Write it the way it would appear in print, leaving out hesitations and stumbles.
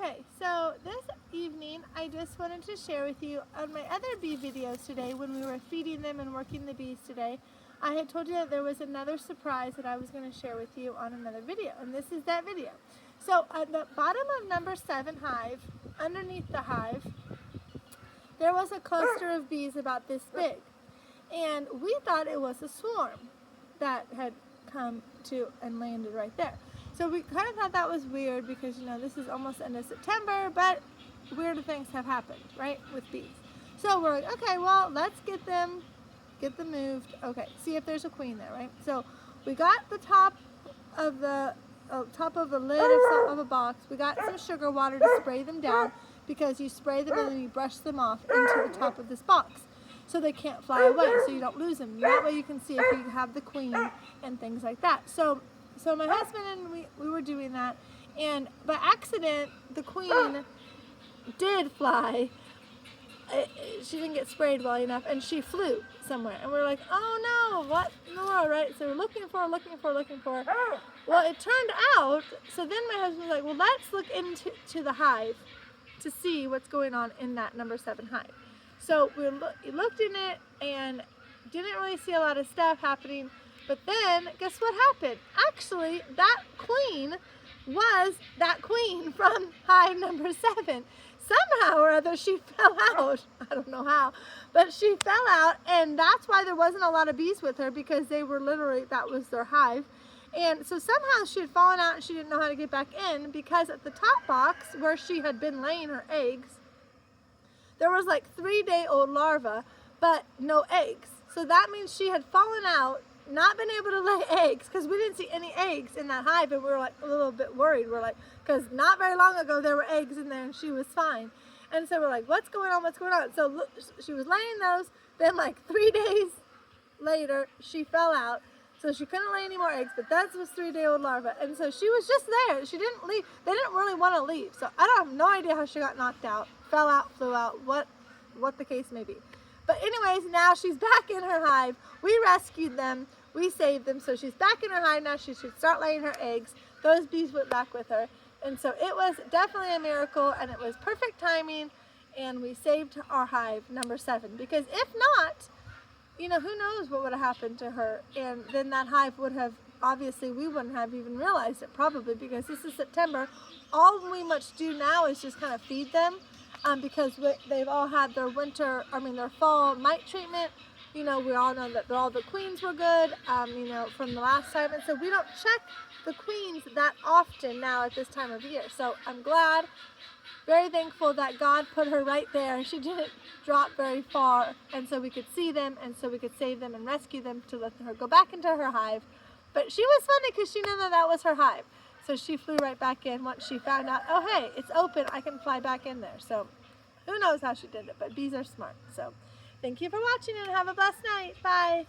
Okay, so this evening I just wanted to share with you on my other bee videos today when we were feeding them and working the bees today. I had told you that there was another surprise that I was going to share with you on another video, and this is that video. So at the bottom of number 7 hive, underneath the hive, there was a cluster of bees about this big, and we thought it was a swarm that had come to and landed right there. So we kind of thought that was weird because, you know, this is almost the end of September, but weird things have happened, right, with bees. So we're like, okay, well, let's get them moved. Okay, see if there's a queen there, right? So we got the top of the lid of a box. We got some sugar water to spray them down because you spray them and then you brush them off into the top of this box so they can't fly away, so you don't lose them. That way you can see if you have the queen and things like that. So my husband and we were doing that, and by accident the queen did fly. She didn't get sprayed well enough and she flew somewhere, and we're like, oh no, what in the world, right? So we're looking for her. Well, it turned out, so then my husband was like, well, let's look into the hive to see what's going on in that number 7 hive. So we looked in it and didn't really see a lot of stuff happening. But then, guess what happened? Actually, that queen was that queen from hive number 7. Somehow or other, she fell out. I don't know how, but she fell out, and that's why there wasn't a lot of bees with her, because they were literally, that was their hive. And so somehow she had fallen out and she didn't know how to get back in, because at the top box where she had been laying her eggs, there was like 3-day-old larvae, but no eggs. So that means she had fallen out, not been able to lay eggs, because we didn't see any eggs in that hive, and we were like a little bit worried. We're like, because not very long ago there were eggs in there and she was fine. And so we're like, what's going on? So look, she was laying those, then like 3 days later she fell out, so she couldn't lay any more eggs, but that was 3-day-old larva. And so she was just there. She didn't leave. They didn't really want to leave. So I have no idea how she got knocked out, fell out, flew out, what the case may be. But anyways, now she's back in her hive. We rescued them. We saved them. So she's back in her hive now. She should start laying her eggs. Those bees went back with her. And so it was definitely a miracle, and it was perfect timing. And we saved our hive number 7. Because if not, you know, who knows what would have happened to her. And then that hive would have, obviously, we wouldn't have even realized it probably, because this is September. All we much do now is just kind of feed them. Because they've all had their their fall mite treatment. You know, we all know that all the queens were good, you know, from the last time. And so we don't check the queens that often now at this time of year. So I'm glad, very thankful that God put her right there. She didn't drop very far, and so we could see them, and so we could save them and rescue them to let her go back into her hive. But she was funny because she knew that was her hive. So she flew right back in once she found out, oh hey, it's open, I can fly back in there. So who knows how she did it, but bees are smart. So thank you for watching and have a blessed night. Bye.